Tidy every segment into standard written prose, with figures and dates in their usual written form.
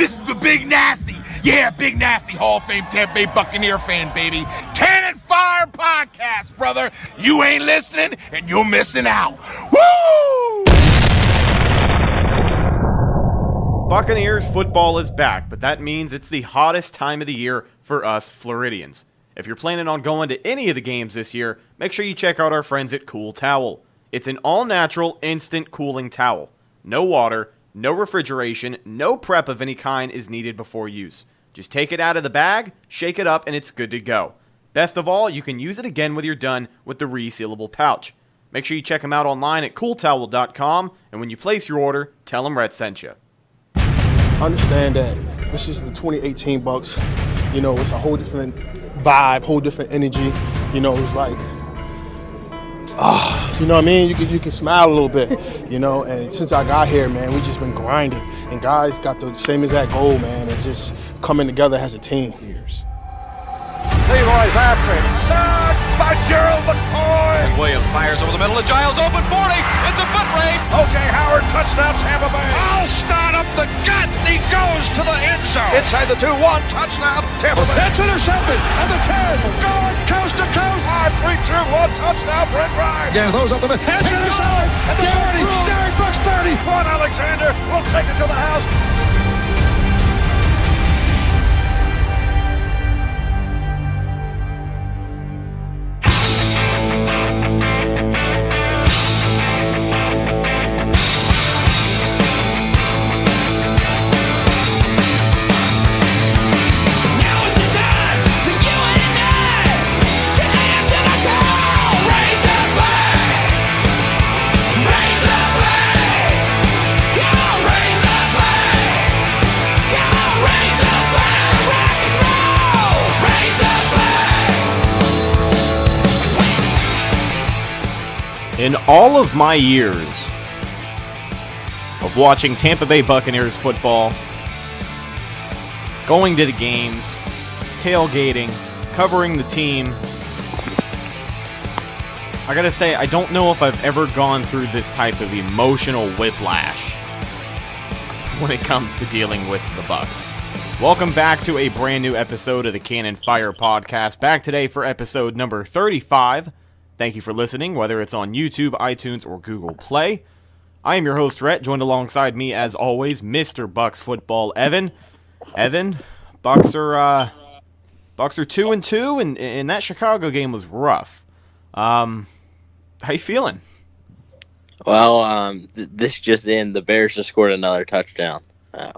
This is the Big Nasty. Yeah, Big Nasty Hall of Fame Tampa Bay Buccaneer fan, baby. Cannon Fire Podcast, brother. You ain't listening, and you're missing out. Woo! Buccaneers football is back, but that means it's the hottest time of the year for us Floridians. If you're planning on going to any of the games this year, make sure you check out our friends at Cool Towel. It's an all-natural, instant cooling towel. No water, no refrigeration, no prep of any kind is needed before use. Just take it out of the bag, shake it up, and it's good to go. Best of all, you can use it again when you're done with the resealable pouch. Make sure you check them out online at cooltowel.com, and when you place your order, tell them Rhett sent you. Understand that this is the 2018 Bucs. You know, it's a whole different vibe, whole different energy. You know, it's like, you know what I mean? You can smile a little bit, you know. And since I got here, man, we just been grinding. And guys got the same exact goal, man, and just coming together as a team. Leroy's after it. Sacked by Gerald McCoy. And Williams fires over the middle of Giles, open 40. It's a foot race. O.J. Howard, touchdown Tampa Bay. I'll start up the gut. He goes to the end zone. Inside the 2-1, touchdown Tampa Bay. It's intercepted at the 10. Going coast to coast. 5-3-2-1, touchdown Brent Ryan. Yeah, those up the middle. It's intercepted at the 40. Derek Brooks 30. Quan Alexander will take it to the house. In all of my years of watching Tampa Bay Buccaneers football, going to the games, tailgating, covering the team, I gotta say, I don't know if I've ever gone through this type of emotional whiplash when it comes to dealing with the Bucs. Welcome back to a brand new episode of the Cannon Fire Podcast. Back today for episode number 35. Thank you for listening, whether it's on YouTube, iTunes, or Google Play. I am your host, Rhett, joined alongside me, as always, Mr. Bucs Football, Evan. Evan, Bucs are 2-2, and that Chicago game was rough. How you feeling? Well, this just in, the Bears just scored another touchdown.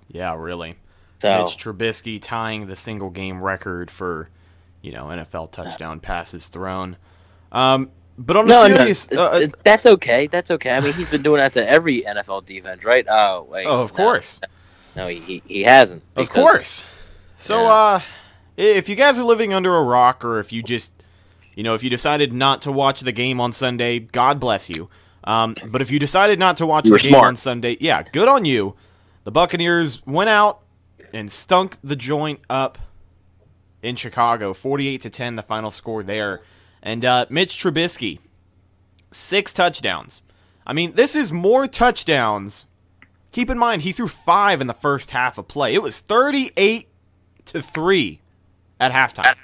Yeah, really. So, Mitch Trubisky tying the single-game record for, NFL touchdown passes thrown. But on a serious... that's okay. That's okay. I mean, he's been doing that to every NFL defense, right? Oh, wait. Oh, of course. No, he hasn't. Of course. So, if you guys are living under a rock, or if you just, if you decided not to watch the game on Sunday, God bless you. But if you decided not to watch the game on Sunday, yeah, good on you. The Buccaneers went out and stunk the joint up in Chicago, 48-10, the final score there. And Mitch Trubisky, 6 touchdowns. I mean, this is more touchdowns. Keep in mind, he threw 5 in the first half of play. It was 38-3 at halftime.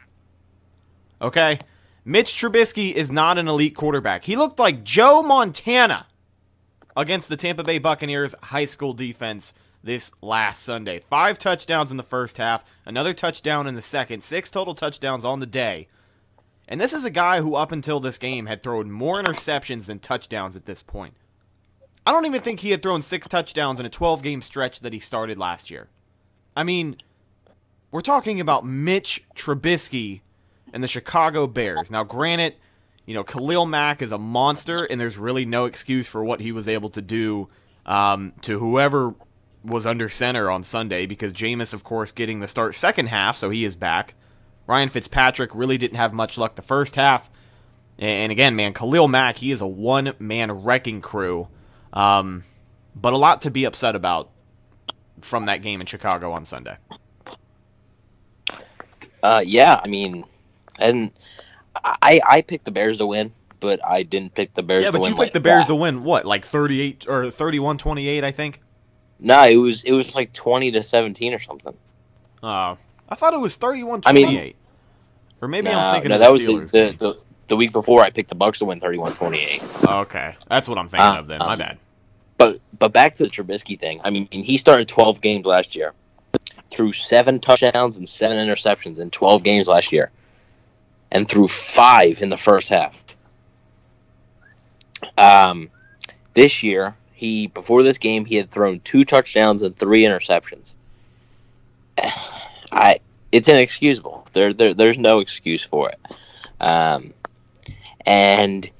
Okay? Mitch Trubisky is not an elite quarterback. He looked like Joe Montana against the Tampa Bay Buccaneers high school defense this last Sunday. 5 touchdowns in the first half, another touchdown in the second, 6 total touchdowns on the day. And this is a guy who, up until this game, had thrown more interceptions than touchdowns at this point. I don't even think he had thrown 6 touchdowns in a 12-game stretch that he started last year. I mean, we're talking about Mitch Trubisky and the Chicago Bears. Now, granted, Khalil Mack is a monster, and there's really no excuse for what he was able to do to whoever was under center on Sunday, because Jameis, of course, getting the start second half, so he is back. Ryan Fitzpatrick really didn't have much luck the first half. And again, man, Khalil Mack, he is a one-man wrecking crew. But a lot to be upset about from that game in Chicago on Sunday. Yeah, I mean, and I picked the Bears to win, but I didn't pick the Bears to win. Yeah, but you picked the Bears to win, what, like 38 or 31-28, I think? No, it was like 20-17 or something. I thought it was 31-28. I mean, or maybe I'm thinking of that the was Steelers. the week before I picked the Bucs to win 31-28. Okay, that's what I'm thinking of then. My bad. But back to the Trubisky thing. I mean, he started 12 games last year, threw 7 touchdowns and 7 interceptions in 12 games last year, and threw 5 in the first half. This year, before this game, he had thrown 2 touchdowns and 3 interceptions. It's inexcusable. There's no excuse for it. And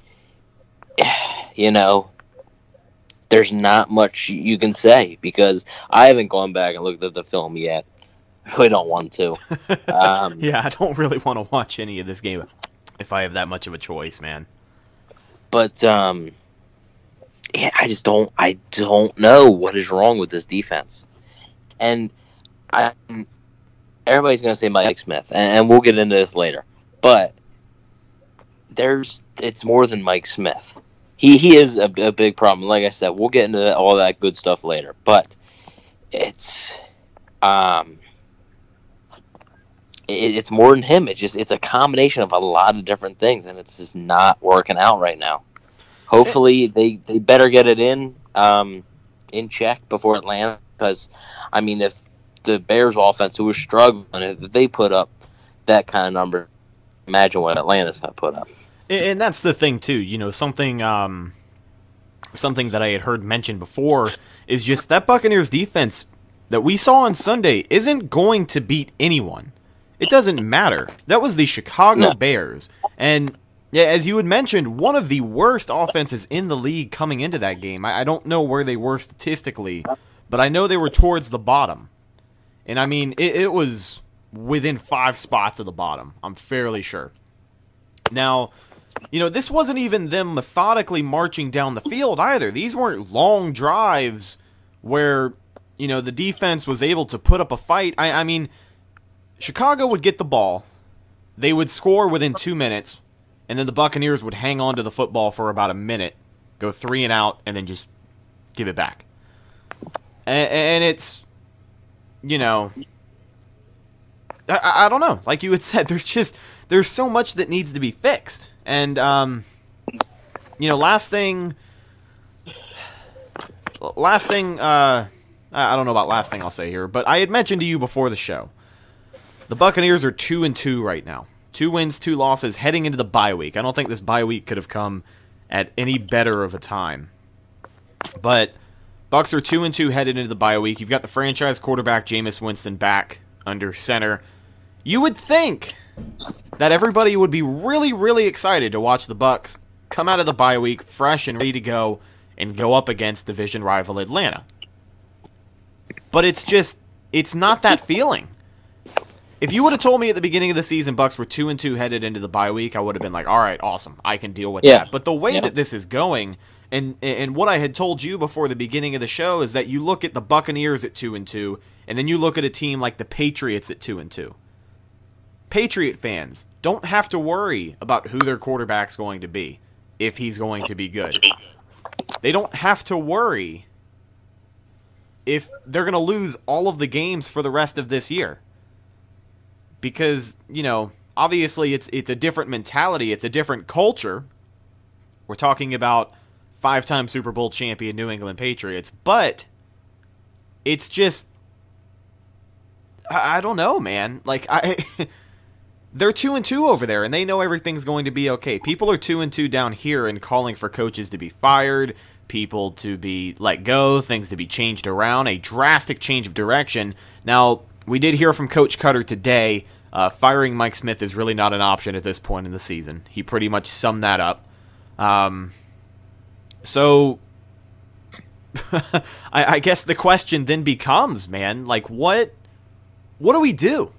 there's not much you can say because I haven't gone back and looked at the film yet. I really don't want to. Yeah, I don't really want to watch any of this game if I have that much of a choice, man. But yeah, I don't know what is wrong with this defense. And everybody's going to say Mike Smith, and we'll get into this later. But it's more than Mike Smith. He is a big problem. Like I said, we'll get into all that good stuff later. But it's more than him. It's a combination of a lot of different things, and it's just not working out right now. Hopefully, they better get it in check before Atlanta. Because, I mean, if the Bears offense, who was struggling, if they put up that kind of number, imagine what Atlanta's going to put up. And that's the thing too, something that I had heard mentioned before is just that Buccaneers defense that we saw on Sunday isn't going to beat anyone. It doesn't matter. That was the Chicago Bears, and yeah, as you had mentioned, one of the worst offenses in the league coming into that game. I don't know where they were statistically, but I know they were towards the bottom, and I mean it was within 5 spots of the bottom. I'm fairly sure. Now, this wasn't even them methodically marching down the field either. These weren't long drives where, the defense was able to put up a fight. I mean, Chicago would get the ball. They would score within 2 minutes, and then the Buccaneers would hang on to the football for about a minute, go 3 and out, and then just give it back. And it's, I don't know. Like you had said, there's so much that needs to be fixed. And, last thing, I don't know about last thing I'll say here, but I had mentioned to you before the show, the Buccaneers are 2-2 right now. 2 wins, 2 losses, heading into the bye week. I don't think this bye week could have come at any better of a time. But Bucs are 2-2 headed into the bye week. You've got the franchise quarterback, Jameis Winston, back under center. You would think that everybody would be really, really excited to watch the Bucs come out of the bye week fresh and ready to go and go up against division rival Atlanta. But it's not that feeling. If you would have told me at the beginning of the season Bucs were 2-2 headed into the bye week, I would have been like, all right, awesome, I can deal with that. But the way that this is going, and what I had told you before the beginning of the show is that you look at the Buccaneers at 2-2, and then you look at a team like the Patriots at 2-2. Patriot fans don't have to worry about who their quarterback's going to be, if he's going to be good. They don't have to worry if they're going to lose all of the games for the rest of this year. Because, obviously it's a different mentality, it's a different culture. We're talking about 5-time Super Bowl champion New England Patriots, but it's just, I don't know, man. Like, they're 2-2 over there, and they know everything's going to be okay. People are 2-2 down here and calling for coaches to be fired, people to be let go, things to be changed around, a drastic change of direction. Now, we did hear from Coach Cutter today, firing Mike Smith is really not an option at this point in the season. He pretty much summed that up. So, I guess the question then becomes, man, like, what do we do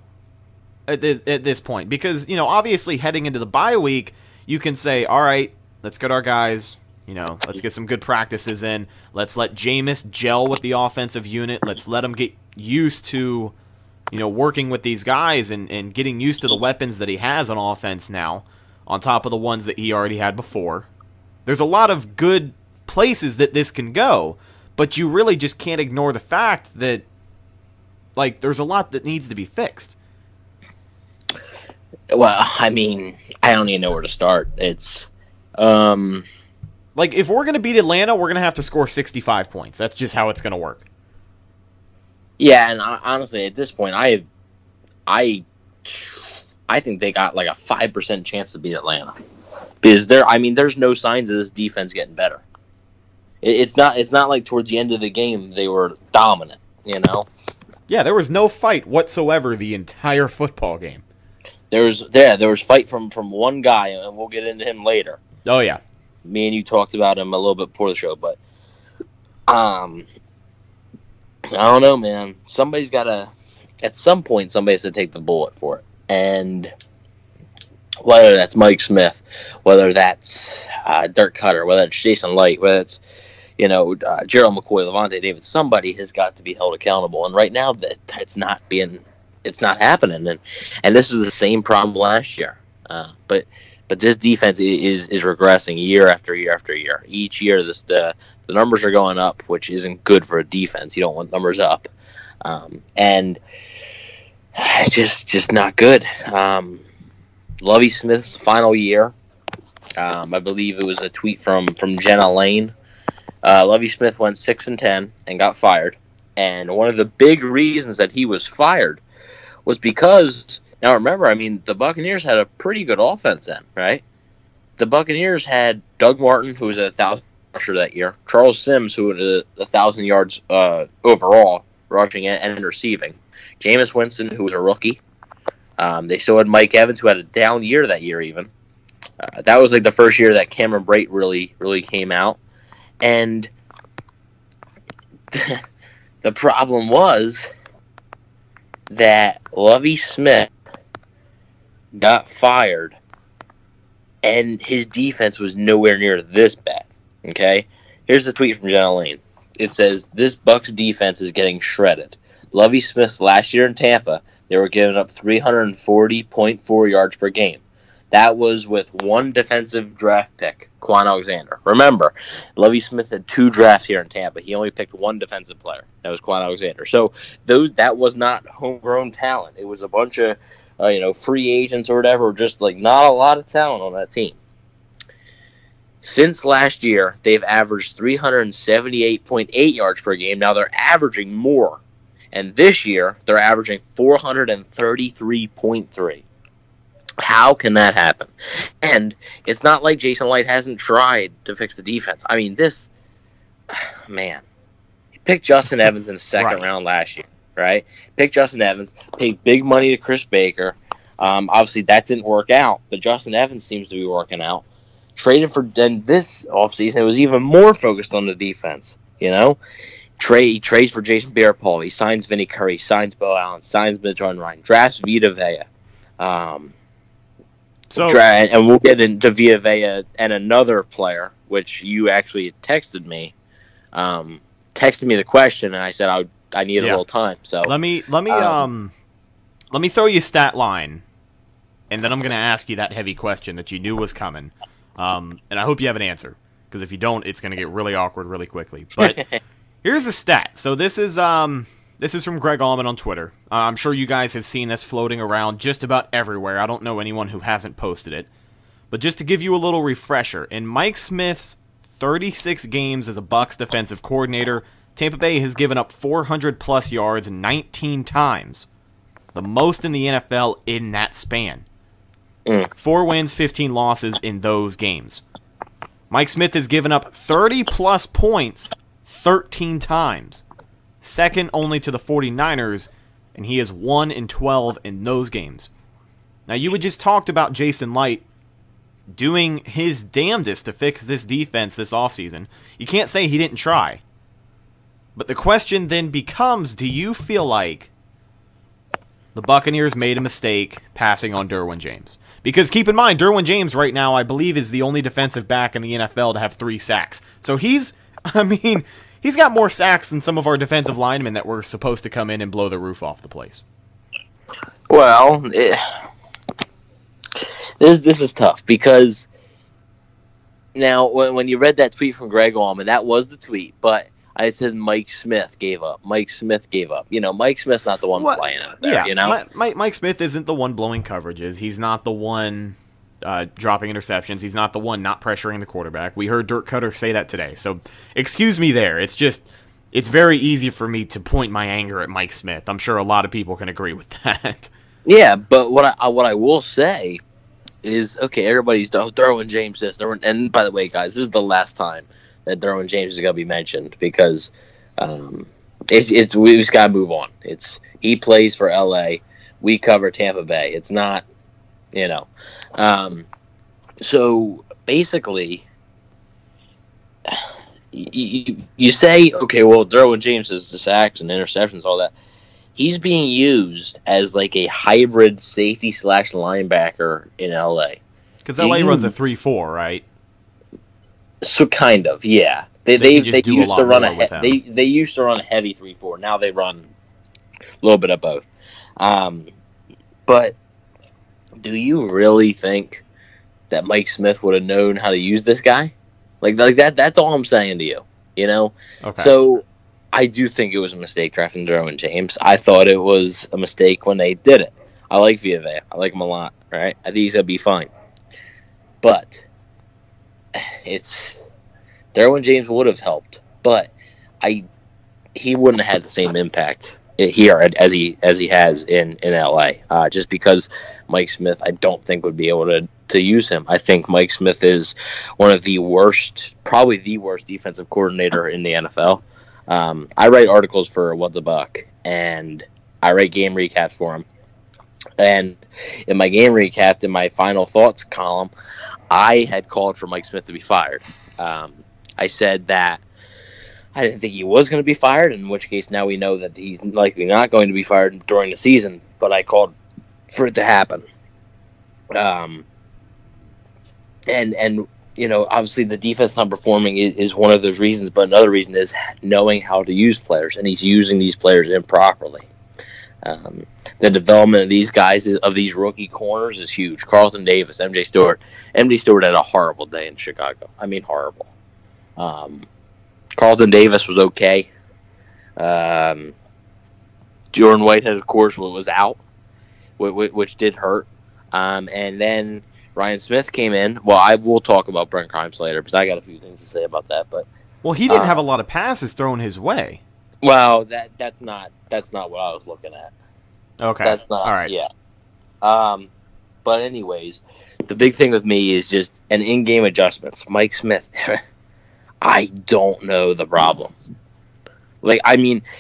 at this point? Because, obviously heading into the bye week, you can say, all right, let's get our guys, let's get some good practices in. Let's let Jameis gel with the offensive unit. Let's let him get used to, working with these guys and getting used to the weapons that he has on offense now, on top of the ones that he already had before. There's a lot of good places that this can go, But you really just can't ignore the fact that, like, there's a lot that needs to be fixed. Well, I mean, I don't even know where to start. It's, like, if we're going to beat Atlanta, we're going to have to score 65 points. That's just how it's going to work. Yeah, and honestly, at this point, I think they got like a 5% chance to beat Atlanta. Because there's no signs of this defense getting better. It's not like towards the end of the game they were dominant, you know? Yeah, there was no fight whatsoever the entire football game. There was fight from one guy, and we'll get into him later. Oh, yeah. Me and you talked about him a little bit before the show, but I don't know, man. At some point, somebody has to take the bullet for it. And whether that's Mike Smith, whether that's Dirk Cutter, whether it's Jason Light, whether it's Gerald McCoy, Levante David, somebody has got to be held accountable. And right now, it's not happening. And this was the same problem last year. But this defense is regressing year after year after year. Each year, the numbers are going up, which isn't good for a defense. You don't want numbers up, and just not good. Lovie Smith's final year, I believe it was a tweet from Jenna Lane. Lovie Smith went 6-10 and got fired, and one of the big reasons that he was fired was because, now remember, I mean, the Buccaneers had a pretty good offense then, right? The Buccaneers had Doug Martin, who was a 1,000 rusher that year, Charles Sims, who was 1,000 yards overall, rushing and receiving, Jameis Winston, who was a rookie. They still had Mike Evans, who had a down year that year even. That was like the first year that Cameron Brate really came out. And the problem was that Lovie Smith got fired, and his defense was nowhere near this bad. Okay? Here's the tweet from Jenna Lane. It says, "This Bucs defense is getting shredded. Lovie Smith's last year in Tampa, they were giving up 340.4 yards per game. That was with one defensive draft pick, Quan Alexander. Remember, Lovie Smith had 2 drafts here in Tampa. He only picked one defensive player. That was Quan Alexander. So that was not homegrown talent. It was a bunch of free agents or whatever, just like not a lot of talent on that team. Since last year, they've averaged 378.8 yards per game. Now they're averaging more. And this year, they're averaging 433.3. How can that happen? And it's not like Jason Light hasn't tried to fix the defense. I mean, man, he picked Justin Evans in the second round last year, right? Picked Justin Evans, paid big money to Chris Baker. Obviously, that didn't work out, but Justin Evans seems to be working out. Traded for this offseason, it was even more focused on the defense, He trades for Jason Pierre-Paul. He signs Vinny Curry, signs Bo Allen, signs Mitchell Ryan, drafts Vita Vea. And we'll get into Vita Vea and another player, which you actually texted me the question, and I said I need a little time. So let me throw you a stat line, and then I'm going to ask you that heavy question that you knew was coming, and I hope you have an answer, because if you don't, it's going to get really awkward really quickly. But here's a stat. So this is from Greg Allman on Twitter. I'm sure you guys have seen this floating around just about everywhere. I don't know anyone who hasn't posted it. But just to give you a little refresher, in Mike Smith's 36 games as a Bucs defensive coordinator, Tampa Bay has given up 400-plus yards 19 times, the most in the NFL in that span. 4 wins, 15 losses in those games. Mike Smith has given up 30-plus points 13 times, second only to the 49ers, and he is 1-12 in those games. Now, you had just talked about Jason Light doing his damnedest to fix this defense this offseason. You can't say he didn't try. But the question then becomes, do you feel like the Buccaneers made a mistake passing on Derwin James? Because keep in mind, Derwin James right now, I believe, is the only defensive back in the NFL to have 3 sacks. So he's got more sacks than some of our defensive linemen that were supposed to come in and blow the roof off the place. Well, this is tough, because now when you read that tweet from Greg Allman, that was the tweet, but I said Mike Smith gave up. Mike Smith gave up. Mike Smith's not the one playing out there, Mike Smith isn't the one blowing coverages. He's not the one dropping interceptions. He's not the one not pressuring the quarterback. We heard Dirk Cutter say that today. So excuse me there. It's very easy for me to point my anger at Mike Smith. I'm sure a lot of people can agree with that. Yeah, but what I will say is, okay, everybody's Derwin James this. And by the way, guys, this is the last time that Derwin James is going to be mentioned because we just got to move on. He plays for L.A. We cover Tampa Bay. It's not, So basically, you say, okay, well, Derwin James is the sacks and interceptions, all that. He's being used as like a hybrid safety / linebacker in L.A. Because L.A. runs a 3-4, right? So kind of, yeah. They used to run they used to run a heavy 3-4. Now they run a little bit of both. But do you really think that Mike Smith would have known how to use this guy? Like that? That's all I'm saying to you. Okay. So I do think it was a mistake drafting Derwin James. I thought it was a mistake when they did it. I like Villa. I like him a lot. Right? I think he's gonna be fine. But Derwin James would have helped, but he wouldn't have had the same impact here as he has in LA. Just because Mike Smith, I don't think would be able to use him. I think Mike Smith is one of the worst, probably the worst defensive coordinator in the NFL. I write articles for What the Buck, and I write game recaps for him. And in my game recap, in my final thoughts column, I had called for Mike Smith to be fired. I said that I didn't think he was going to be fired, in which case now we know that he's likely not going to be fired during the season, but I called for it to happen. And obviously the defense not performing is one of those reasons, but another reason is knowing how to use players, and he's using these players improperly. The development of these guys, of these rookie corners, is huge. Carlton Davis, MJ Stewart. MJ Stewart had a horrible day in Chicago. I mean, horrible. Carlton Davis was okay. Jordan Whitehead, of course, was out, which did hurt. And then Ryan Smith came in. Well, I will talk about Brent Grimes later because I got a few things to say about that. But he didn't have a lot of passes thrown his way. Well, that's not what I was looking at. Okay. That's not. All right. Yeah. But anyways, the big thing with me is just an in-game adjustments. Mike Smith, I don't know the problem.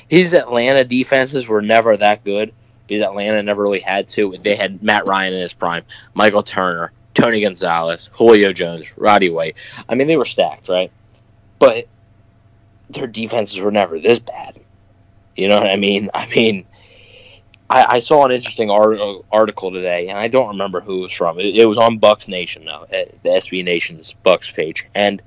His Atlanta defenses were never that good because Atlanta never really had to. They had Matt Ryan in his prime, Michael Turner, Tony Gonzalez, Julio Jones, Roddy White. They were stacked, right? But their defenses were never this bad. You know what I mean? I saw an interesting article today, and I don't remember who it was from. It was on Bucs Nation, though, at the SB Nation's Bucs page. And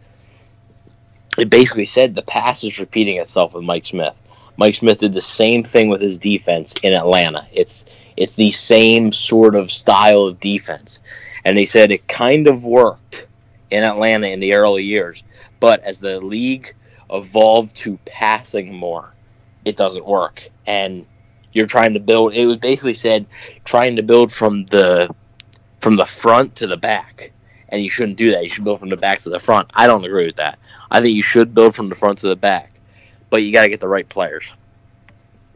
it basically said the pass is repeating itself with Mike Smith. Mike Smith did the same thing with his defense in Atlanta. It's the same sort of style of defense. And they said it kind of worked in Atlanta in the early years. But as the league evolved to passing more, it doesn't work. And you're trying to build, it was basically said, trying to build from the front to the back. And you shouldn't do that. You should build from the back to the front. I don't agree with that. I think you should build from the front to the back. But you got to get the right players.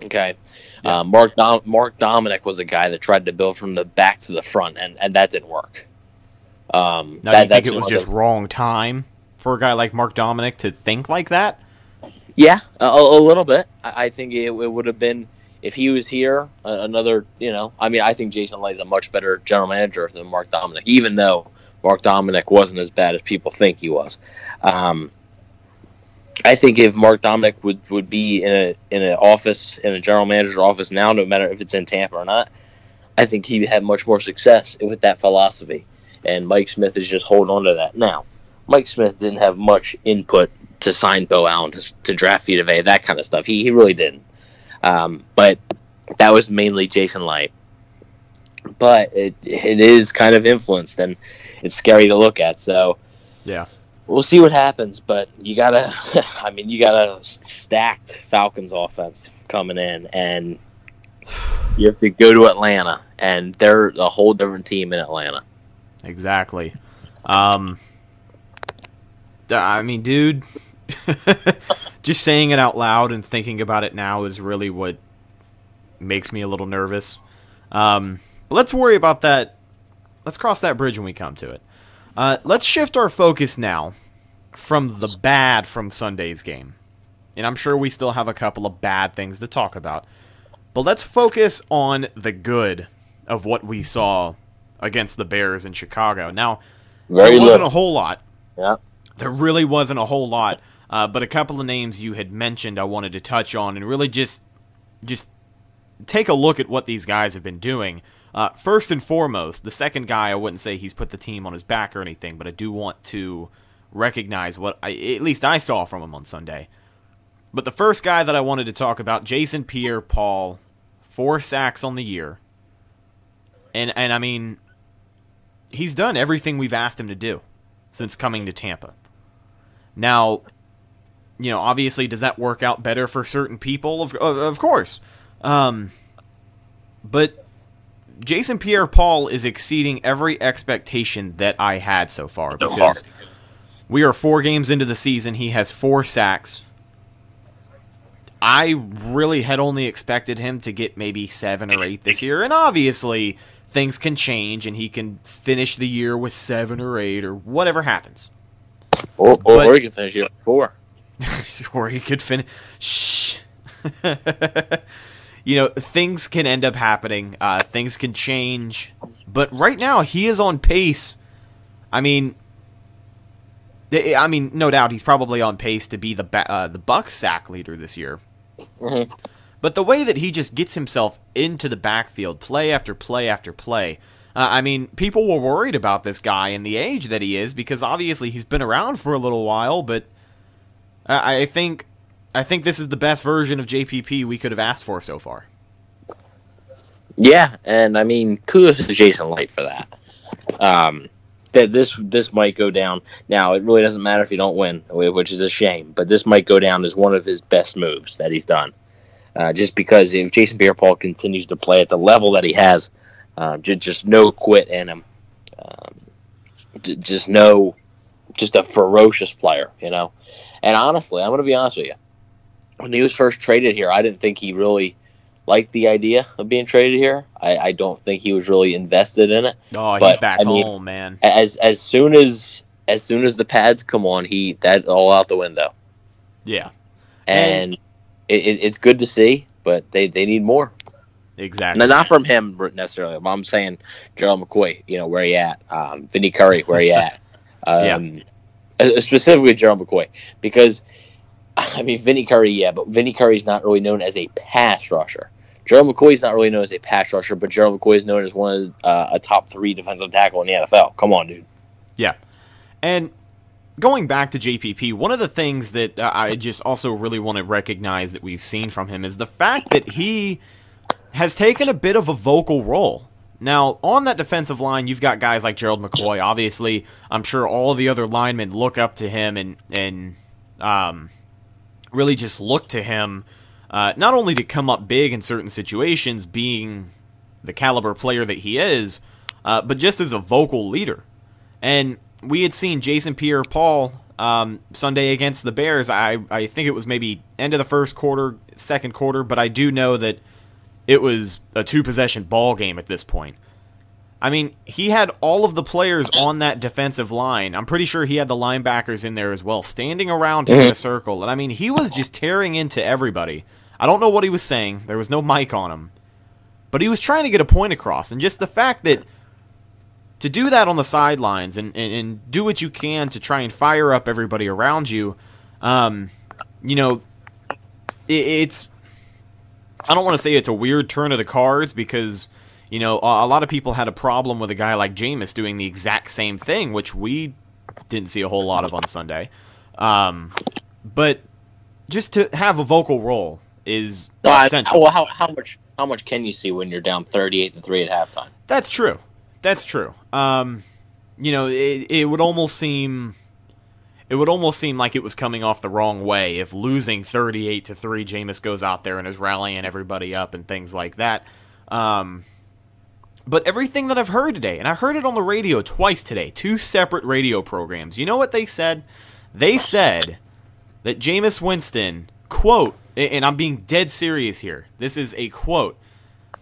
Okay? Yeah. Mark Dominic was a guy that tried to build from the back to the front, and that didn't work. Now, do you think it was just wrong time for a guy like Mark Dominic to think like that? Yeah, a little bit. I think it would have been, if he was here, another, I think Jason Light is a much better general manager than Mark Dominic, even though Mark Dominic wasn't as bad as people think he was. I think if Mark Dominic would be in an office, in a general manager's office now, no matter if it's in Tampa or not, I think he'd have much more success with that philosophy. And Mike Smith is just holding on to that. Now, Mike Smith didn't have much input to sign Bo Allen, to draft Vita Vea, that kind of stuff. He really didn't. But that was mainly Jason Light. But it is kind of influenced, and it's scary to look at. So, yeah. We'll see what happens, but you got a stacked Falcons offense coming in, and you have to go to Atlanta, and they're a whole different team in Atlanta. Exactly. I mean, dude, just saying it out loud and thinking about it now is really what makes me a little nervous. But let's worry about that. Let's cross that bridge when we come to it. Let's shift our focus now from the bad from Sunday's game. And I'm sure we still have a couple of bad things to talk about. But let's focus on the good of what we saw against the Bears in Chicago. Now, there wasn't a whole lot. Yeah. There really wasn't a whole lot. But a couple of names you had mentioned I wanted to touch on and really just take a look at what these guys have been doing. First and foremost, the second guy, I wouldn't say he's put the team on his back or anything, but I do want to recognize what at least I saw from him on Sunday. But the first guy that I wanted to talk about, Jason Pierre-Paul, 4 sacks on the year. And I mean, he's done everything we've asked him to do since coming to Tampa. Now, you know, obviously, does that work out better for certain people? Of course. But Jason Pierre-Paul is exceeding every expectation that I had so far because we are 4 games into the season. He has 4 sacks. I really had only expected him to get maybe 7 or 8 this year, and obviously things can change and he can finish the year with 7 or 8 or whatever happens. Or he can finish it with 4. Or he could finish. Shh. You know, things can end up happening. Things can change. But right now, he is on pace. I mean, no doubt he's probably on pace to be the Bucs sack leader this year. Mm-hmm. But the way that he just gets himself into the backfield, play after play after play. I mean, people were worried about this guy and the age that he is because obviously he's been around for a little while. But I think this is the best version of JPP we could have asked for so far. Yeah, and I mean, kudos to Jason Light for that. That this might go down. Now, it really doesn't matter if you don't win, which is a shame, but this might go down as one of his best moves that he's done. Just because if Jason Pierre-Paul continues to play at the level that he has, just no quit in him. Just a ferocious player, you know. And honestly, I'm going to be honest with you. When he was first traded here, I didn't think he really liked the idea of being traded here. I don't think he was really invested in it. Oh, he's back home, man. As soon as the pads come on, that's all out the window. Yeah. And it's good to see, but they need more. Exactly. Now, not from him necessarily. I'm saying Gerald McCoy, you know, where he at? Vinny Curry, where he at? Specifically Gerald McCoy. Because, I mean, Vinny Curry, yeah, but Vinny Curry's not really known as a pass rusher. Gerald McCoy's not really known as a pass rusher, but Gerald McCoy is known as one of a top 3 defensive tackle in the NFL. Come on, dude. Yeah. And going back to JPP, one of the things that I just also really want to recognize that we've seen from him is the fact that he has taken a bit of a vocal role. Now, on that defensive line, you've got guys like Gerald McCoy. Obviously, I'm sure all of the other linemen look up to him and really just look to him, not only to come up big in certain situations, being the caliber player that he is, but just as a vocal leader. And we had seen Jason Pierre-Paul Sunday against the Bears. I think it was maybe end of the first quarter, second quarter, but I do know that it was a 2-possession ball game at this point. I mean, he had all of the players on that defensive line. I'm pretty sure he had the linebackers in there as well, standing around him in a circle. And I mean, he was just tearing into everybody. I don't know what he was saying. There was no mic on him. But he was trying to get a point across. And just the fact that to do that on the sidelines and do what you can to try and fire up everybody around you, you know, it's... I don't want to say it's a weird turn of the cards because, you know, a lot of people had a problem with a guy like Jameis doing the exact same thing, which we didn't see a whole lot of on Sunday. But just to have a vocal role is essential. Well, how much can you see when you're down 38-3 at halftime? That's true. You know, it would almost seem it would almost seem like it was coming off the wrong way if losing 38-3, Jameis goes out there and is rallying everybody up and things like that. But everything that I've heard today, and I heard it on the radio twice today, 2 separate radio programs, you know what they said? They said that Jameis Winston, quote, and I'm being dead serious here, this is a quote,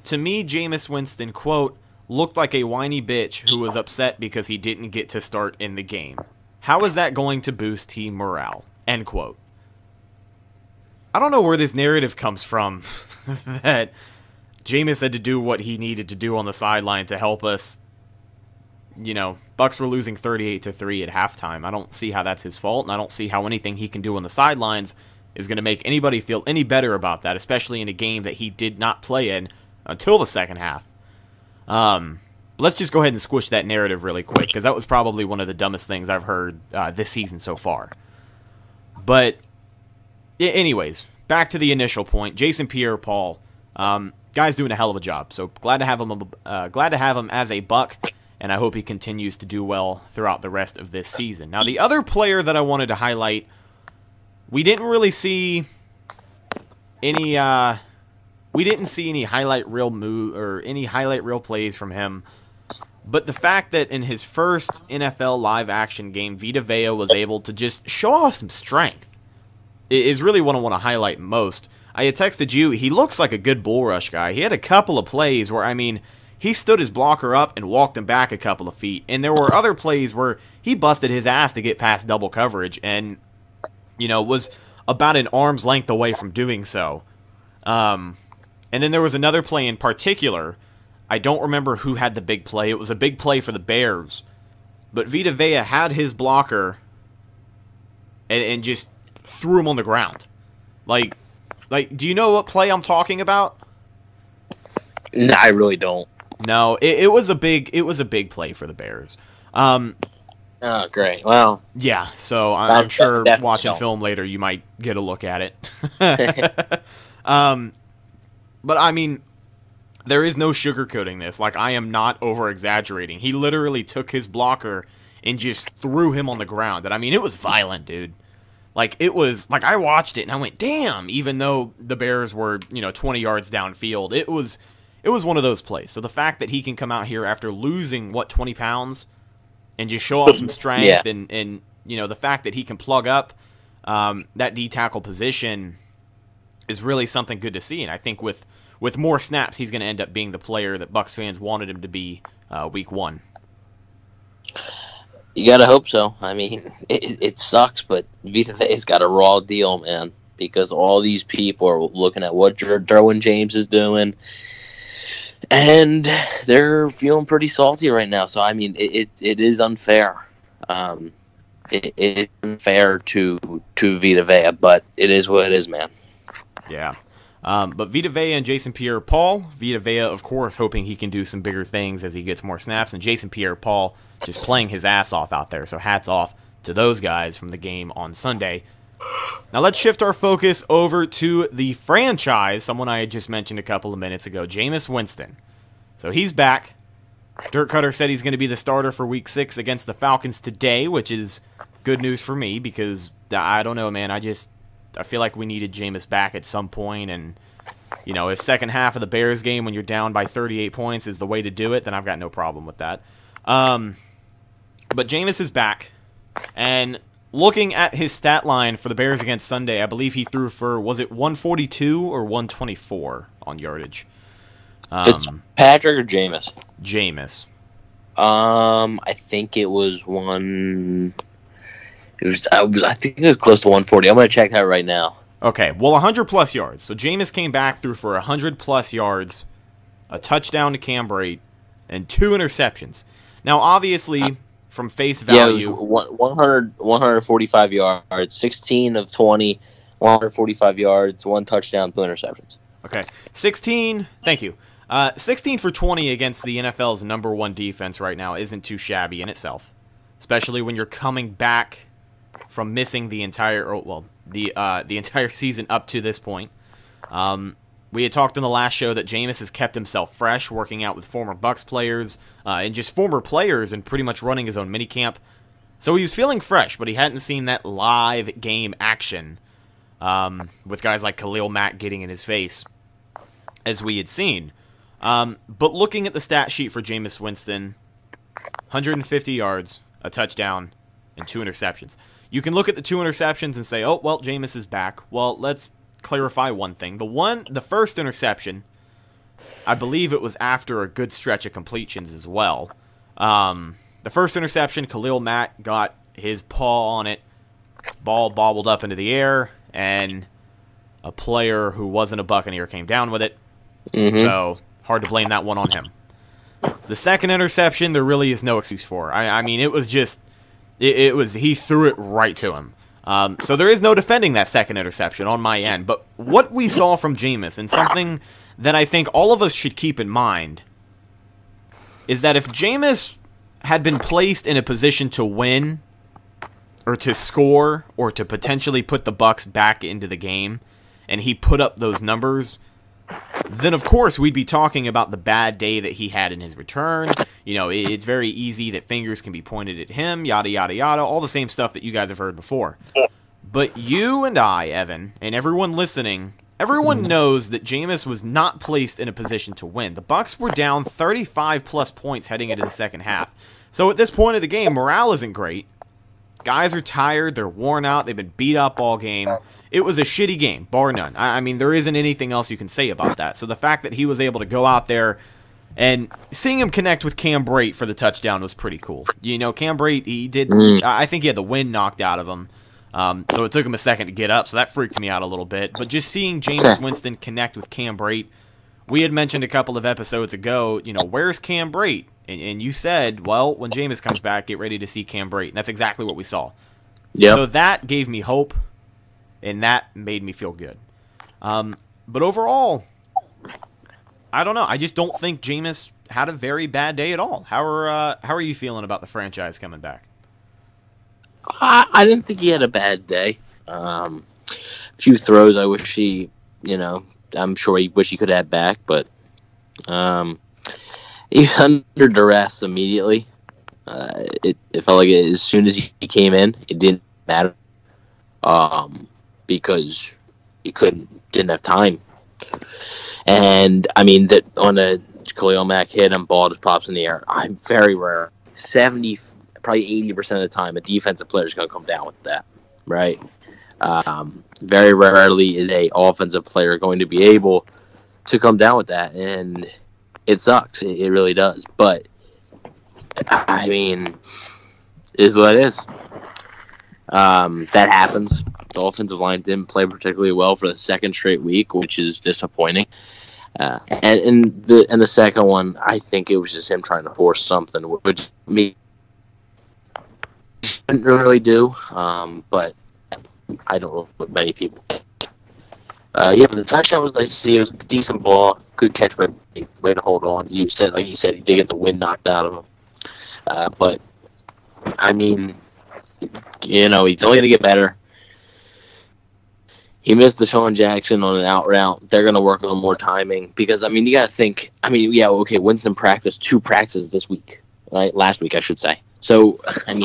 to me, Jameis Winston, quote, looked like a whiny bitch who was upset because he didn't get to start in the game. How is that going to boost team morale? End quote. I don't know where this narrative comes from that Jameis had to do what he needed to do on the sideline to help us. You know, Bucs were losing 38-3 at halftime. I don't see how that's his fault, and I don't see how anything he can do on the sidelines is going to make anybody feel any better about that, especially in a game that he did not play in until the second half. Let's just go ahead and squish that narrative really quick, because that was probably one of the dumbest things I've heard this season so far. But, anyways, back to the initial point. Jason Pierre-Paul, guy's doing a hell of a job. So glad to have him as a Buck, and I hope he continues to do well throughout the rest of this season. Now, the other player that I wanted to highlight, we didn't really see any. We didn't see any highlight reel plays from him. But the fact that in his first NFL live action game, Vita Vea was able to just show off some strength is really what I want to highlight most. I had texted you, he looks like a good bull rush guy. He had a couple of plays where, I mean, he stood his blocker up and walked him back a couple of feet. And there were other plays where he busted his ass to get past double coverage and, you know, was about an arm's length away from doing so. And then there was another play in particular. I don't remember who had the big play. It was a big play for the Bears. But Vita Vea had his blocker and just threw him on the ground. Like, do you know what play I'm talking about? No, I really don't. No, it was a big play for the Bears. Oh, great. Well, yeah. So I'm sure watching don't. film later, you might get a look at it. But I mean, there is no sugarcoating this. Like, I am not over exaggerating. He literally took his blocker and just threw him on the ground. And I mean, it was violent, dude. Like, it was, like, I watched it and I went, damn, even though the Bears were, 20 yards downfield, it was one of those plays. So the fact that he can come out here after losing, 20 pounds and just show off some strength and the fact that he can plug up that D-tackle position is really something good to see. And I think with more snaps, he's going to end up being the player that Bucs fans wanted him to be week 1. You gotta hope so. I mean, it sucks, but Vita Vea's got a raw deal, man, because all these people are looking at what Derwin James is doing, and they're feeling pretty salty right now. So, I mean, it is unfair. It is unfair to Vita Vea, but it is what it is, man. Yeah. But Vita Vea and Jason Pierre-Paul, Vita Vea, of course, hoping he can do some bigger things as he gets more snaps, and Jason Pierre-Paul just playing his ass off out there. So hats off to those guys from the game on Sunday. Now let's shift our focus over to the franchise, someone I had just mentioned a couple of minutes ago, Jameis Winston. So he's back. Dirk Cutter said he's going to be the starter for Week 6 against the Falcons today, which is good news for me because, I don't know, man, I feel like we needed Jameis back at some point, and, if second half of the Bears game when you're down by 38 points is the way to do it, then I've got no problem with that. But Jameis is back, and looking at his stat line for the Bears against Sunday, I believe he threw for, was it 142 or 124 on yardage? Fitzpatrick or Jameis? Jameis. I think it was one... I think it was close to 140. I'm going to check that right now. Okay, well, 100-plus yards. So Jameis came back, threw for 100-plus yards, a touchdown to Cam Brate, and 2 interceptions. Now, obviously, from face value... Yeah, it was 145 yards, 16 of 20, 145 yards, 1 touchdown, 2 interceptions. Okay, 16 for 20 against the NFL's number 1 defense right now isn't too shabby in itself, especially when you're coming back from missing the entire season up to this point. We had talked in the last show that Jameis has kept himself fresh, working out with former Bucs players and just former players and pretty much running his own minicamp. So he was feeling fresh, but he hadn't seen that live game action with guys like Khalil Mack getting in his face as we had seen. But looking at the stat sheet for Jameis Winston, 150 yards, a touchdown, and 2 interceptions. You can look at the 2 interceptions and say, oh, well, Jameis is back. Well, let's clarify one thing. The first interception, I believe it was after a good stretch of completions as well. The first interception, Khalil Mack got his paw on it, ball bobbled up into the air, and a player who wasn't a Buccaneer came down with it. Mm-hmm. So, hard to blame that one on him. The second interception, there really is no excuse for. I mean, it was just, he threw it right to him. So there is no defending that second interception on my end. But what we saw from Jameis, and something that I think all of us should keep in mind, is that if Jameis had been placed in a position to win, or to score, or to potentially put the Bucs back into the game, and he put up those numbers, then of course we'd be talking about the bad day that he had in his return. You know, it's very easy that fingers can be pointed at him, yada, yada, yada, all the same stuff that you guys have heard before. But you and I, Evan, and everyone listening, everyone knows that Jameis was not placed in a position to win. The Bucs were down 35-plus points heading into the second half. So at this point of the game, morale isn't great. Guys are tired, they're worn out, they've been beat up all game. It was a shitty game, bar none. I mean, there isn't anything else you can say about that. So the fact that he was able to go out there and seeing him connect with Cam Brate for the touchdown was pretty cool. You know, Cam Brate, he did, I think he had the wind knocked out of him. So it took him a second to get up, so that freaked me out a little bit. But just seeing Jameis Winston connect with Cam Brate, we had mentioned a couple of episodes ago, you know, where's Cam Brate? And you said, well, when Jameis comes back, get ready to see Cam Brate. And that's exactly what we saw. Yep. So that gave me hope, and that made me feel good. But overall, I don't know. I just don't think Jameis had a very bad day at all. How are you feeling about the franchise coming back? I didn't think he had a bad day. A few throws I wish he, I'm sure he wish he could have back, but he was under duress immediately. It felt like as soon as he came in, it didn't matter because he didn't have time. And I mean that on a Khalil Mack hit and ball just pops in the air. I'm very rare. 70, probably 80% of the time, a defensive player is going to come down with that, right? Very rarely is a offensive player going to be able to come down with that, and it sucks. It really does. But I mean, it is what it is. That happens. The offensive line didn't play particularly well for the second straight week, which is disappointing. And the second one, I think it was just him trying to force something, which me didn't really do. But I don't know what many people. But the touchdown was nice to see. It was a decent ball, good catch, but way to hold on. Like you said, he did get the wind knocked out of him. But I mean, he's only going to get better. He missed DeSean Jackson on an out route. They're going to work on more timing because, you got to think. Winston practiced 2 practices this week, right? Last week, I should say. So,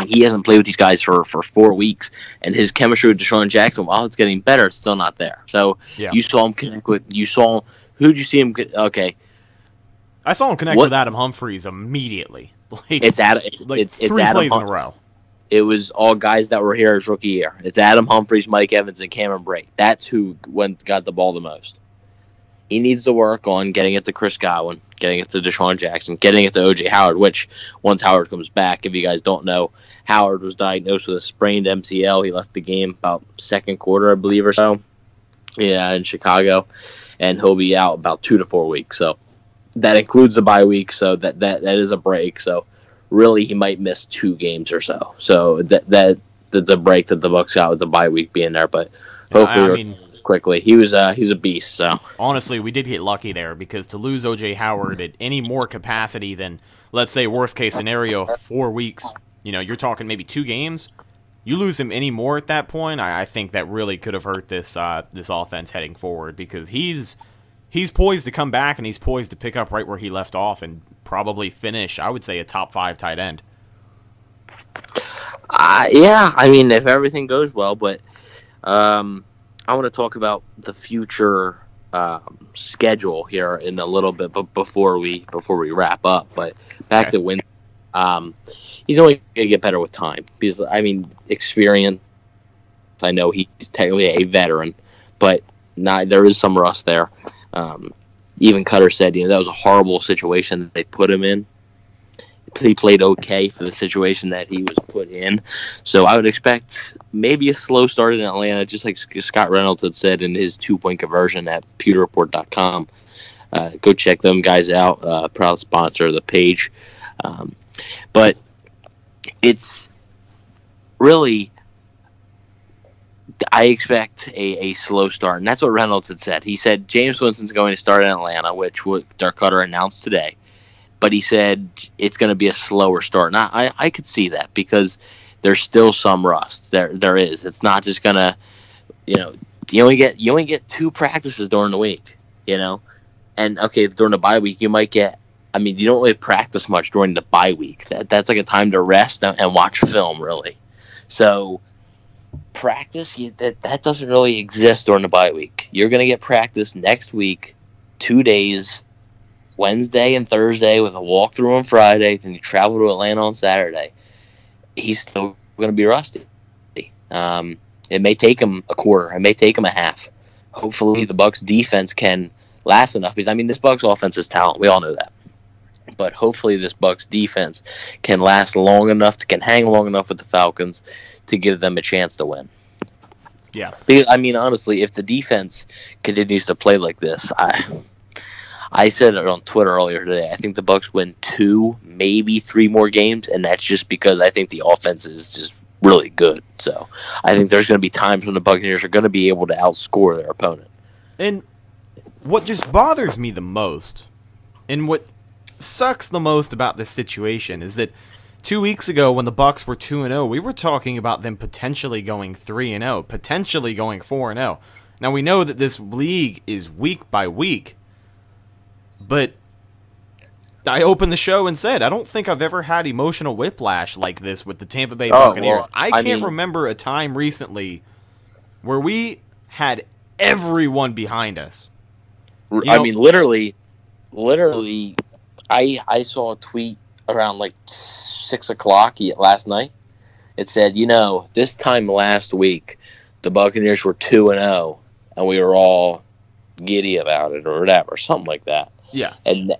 he hasn't played with these guys for 4 weeks, and his chemistry with DeSean Jackson, while it's getting better, it's still not there. So, You saw him connect with. Who'd you see him? Okay. I saw him connect with Adam Humphries immediately. It's 3 plays in a row. It was all guys that were here his rookie year. It's Adam Humphries, Mike Evans, and Cameron Brate. That's who got the ball the most. He needs to work on getting it to Chris Godwin, getting it to DeSean Jackson, getting it to O.J. Howard, which, once Howard comes back, if you guys don't know, Howard was diagnosed with a sprained MCL. He left the game about second quarter, I believe, or so. Yeah, in Chicago. And he'll be out about 2 to 4 weeks. So that includes the bye week, so that is a break. So really, he might miss 2 games or so. So that's a break that the Bucs got with the bye week being there. But hopefully, quickly, he's a beast. So honestly, we did get lucky there because to lose O.J. Howard at any more capacity than, let's say, worst case scenario, 4 weeks. You're talking maybe 2 games. You lose him any more at that point, I think that really could have hurt this offense heading forward because he's poised to come back and he's poised to pick up right where he left off and probably finish, I would say, a top 5 tight end. Yeah, I mean, if everything goes well, but I want to talk about the future schedule here in a little bit, but before we wrap up. But back to Winston, he's only going to get better with time because I mean, experience. I know he's technically a veteran, but there is some rust there. Even Cutter said, that was a horrible situation that they put him in. He played okay for the situation that he was put in. So I would expect maybe a slow start in Atlanta, just like Scott Reynolds had said in his 2-point conversion at pewterreport.com. Go check them guys out. Proud sponsor of the page. But it's really, I expect a slow start. And that's what Reynolds had said. He said James Winston's going to start in Atlanta, which Dirk Cutter announced today. But he said it's going to be a slower start. And I could see that because there's still some rust. There is. It's not just going to, you only get 2 practices during the week, And, okay, during the bye week, you might get, you don't really practice much during the bye week. That's like a time to rest and watch film, really. So practice, that doesn't really exist during the bye week. You're going to get practice next week, 2 days, Wednesday and Thursday with a walkthrough on Friday, then you travel to Atlanta on Saturday. He's still going to be rusty. It may take him a quarter. It may take him a half. Hopefully the Bucs defense can last enough because, this Bucs offense is talent. We all know that. But hopefully this Bucs defense can last long enough, can hang long enough with the Falcons to give them a chance to win. Yeah. Because, honestly, if the defense continues to play like this, I said it on Twitter earlier today. I think the Bucs win 2, maybe 3 more games, and that's just because I think the offense is just really good. So I think there's going to be times when the Buccaneers are going to be able to outscore their opponent. And what just bothers me the most, and what sucks the most about this situation, is that 2 weeks ago when the Bucs were 2-0, we were talking about them potentially going 3-0, potentially going 4-0. Now we know that this league is week by week. But I opened the show and said, I don't think I've ever had emotional whiplash like this with the Tampa Bay Buccaneers. I can't remember a time recently where we had everyone behind us. Literally, I saw a tweet around like 6 o'clock last night. It said, this time last week, the Buccaneers were 2-0, and we were all giddy about it or whatever, something like that. Yeah, and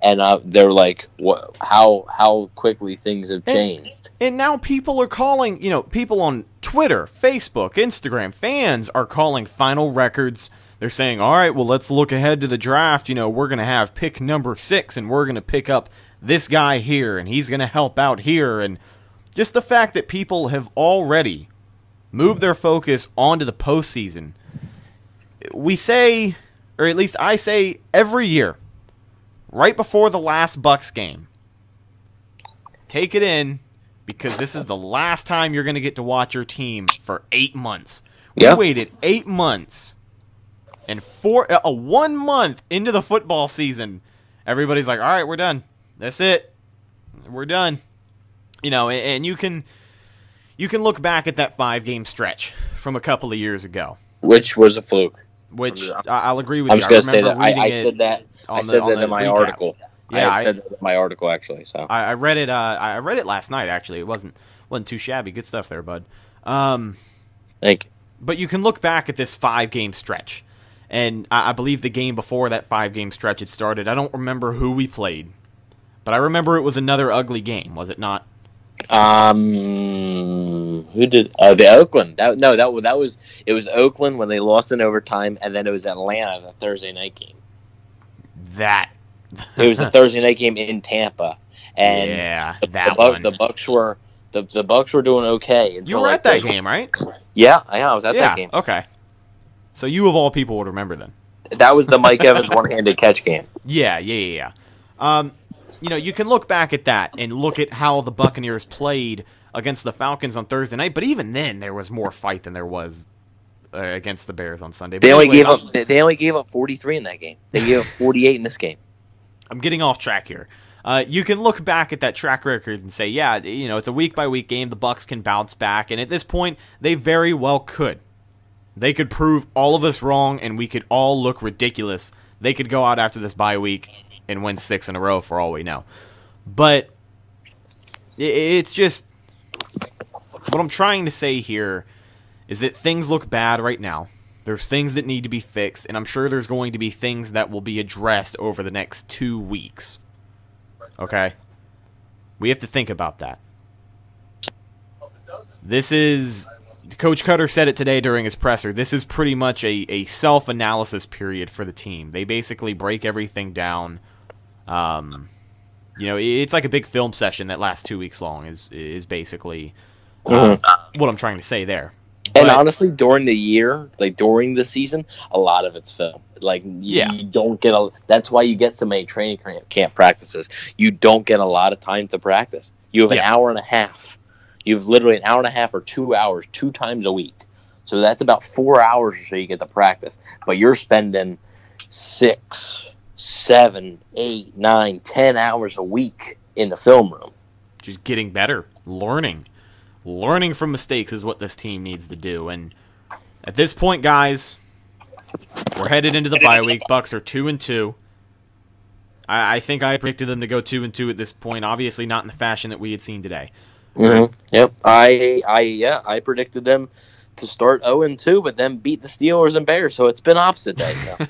they're like, what? How quickly things have changed. And now people are calling, people on Twitter, Facebook, Instagram, fans are calling final records. They're saying, all right, well, let's look ahead to the draft. We're going to have pick number 6, and we're going to pick up this guy here, and he's going to help out here. And just the fact that people have already moved their focus onto the postseason. We say, or at least I say every year, right before the last Bucs game, take it in, because this is the last time you're going to get to watch your team for 8 months. We waited 8 months, and 1 month into the football season, everybody's like, all right, we're done. That's it. We're done. And you can look back at that 5-game stretch from a couple of years ago. Which was a fluke. Which I'll agree with you. I was going to say that. I said that. I said that in my article. Yeah, I said that in my article actually. So I read it. I read it last night. Actually, it wasn't too shabby. Good stuff there, bud. Thank you. But you can look back at this 5-game stretch, and I believe the game before that 5-game stretch had started. I don't remember who we played, but I remember it was another ugly game. Was it not? Who did? The Oakland. It was Oakland when they lost in overtime, and then it was Atlanta, the Thursday night game. It was the Thursday night game in Tampa, and the Bucs were doing okay. You were at that game, right? Yeah, I was at that game. Okay. So you of all people would remember then. That was the Mike Evans one-handed catch game. Yeah. You can look back at that and look at how the Buccaneers played against the Falcons on Thursday night, but even then there was more fight than there was against the Bears on Sunday. They only gave up 43 in that game. They gave up 48 in this game. I'm getting off track here. you can look back at that track record and say, yeah, it's a week-by-week game. The Bucs can bounce back, and at this point, they very well could. They could prove all of us wrong, and we could all look ridiculous. They could go out after this bye week and win 6 in a row for all we know. But it's just, what I'm trying to say here is that things look bad right now. There's things that need to be fixed, and I'm sure there's going to be things that will be addressed over the next 2 weeks. Okay? We have to think about that. This is, Coach Cutter said it today during his presser, this is pretty much a self-analysis period for the team. They basically break everything down. It's like a big film session that lasts 2 weeks long is basically what I'm trying to say there. And honestly, during the year, like during the season, a lot of it's film. Like you don't get that's why you get so many training camp practices. You don't get a lot of time to practice. You have an hour and a half. You have literally an hour and a half or 2 hours 2 times a week. So that's about 4 hours or so you get to practice. But you're spending 6, 7, 8, 9, 10 hours a week in the film room. Just getting better, learning. Learning from mistakes is what this team needs to do. And at this point, guys, we're headed into the bye week. Bucs are 2-2. I think I predicted them to go 2-2 at this point. Obviously not in the fashion that we had seen today. Mm-hmm. Yep. I predicted them to start 0-2, but then beat the Steelers and Bears. So it's been opposite day. So,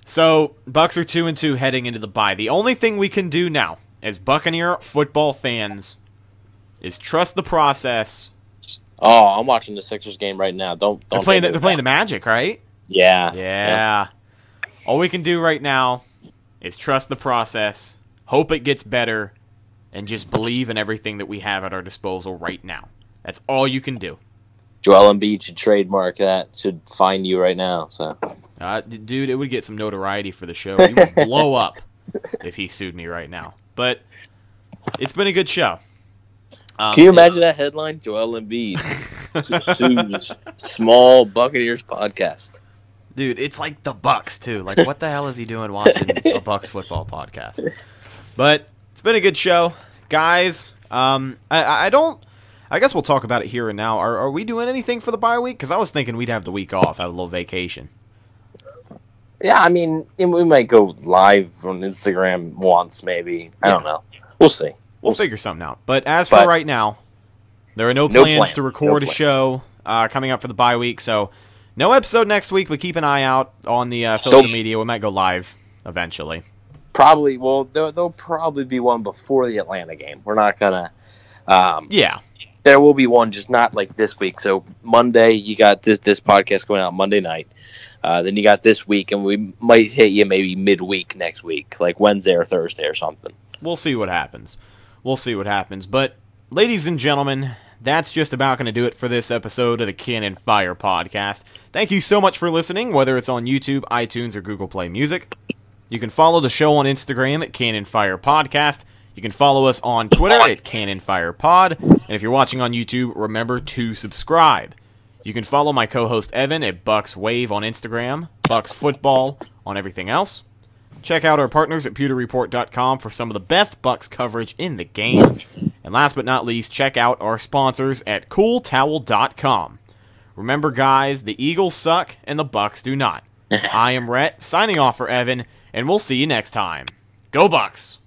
so Bucs are 2-2 heading into the bye. The only thing we can do now as Buccaneer football fans is trust the process. Oh, I'm watching the Sixers game right now. They're playing the Magic, right? Yeah. All we can do right now is trust the process, hope it gets better, and just believe in everything that we have at our disposal right now. That's all you can do. Joel Embiid should trademark that. Should find you right now. So, dude, it would get some notoriety for the show. He would blow up if he sued me right now. But it's been a good show. Can you imagine that headline? Joel Embiid sues small Buccaneers podcast. Dude, it's like the Bucs too. Like, what the hell is he doing watching a Bucs football podcast? But it's been a good show, guys. I guess we'll talk about it here and now. Are we doing anything for the bye week? Because I was thinking we'd have the week off, have a little vacation. Yeah, I mean, we might go live on Instagram once, maybe. I don't know. We'll see. We'll figure something out. But as for right now, there are no plans to record a show coming up for the bye week. So no episode next week, but keep an eye out on the social media. We might go live eventually. Probably. Well, there'll probably be one before the Atlanta game. We're not going to... There will be one, just not like this week. So Monday, you got this podcast going out Monday night. Then you got this week, and we might hit you maybe midweek next week, like Wednesday or Thursday or something. We'll see what happens. But, ladies and gentlemen, that's just about going to do it for this episode of the Cannon Fire Podcast. Thank you so much for listening, whether it's on YouTube, iTunes, or Google Play Music. You can follow the show on Instagram at Cannon Fire Podcast. You can follow us on Twitter at Cannon Fire Pod. And if you're watching on YouTube, remember to subscribe. You can follow my co-host Evan at Bucs Wave on Instagram, Bucs Football on everything else. Check out our partners at pewterreport.com for some of the best Bucs coverage in the game. And last but not least, check out our sponsors at cooltowel.com. Remember, guys, the Eagles suck and the Bucs do not. I am Rhett, signing off for Evan, and we'll see you next time. Go Bucs!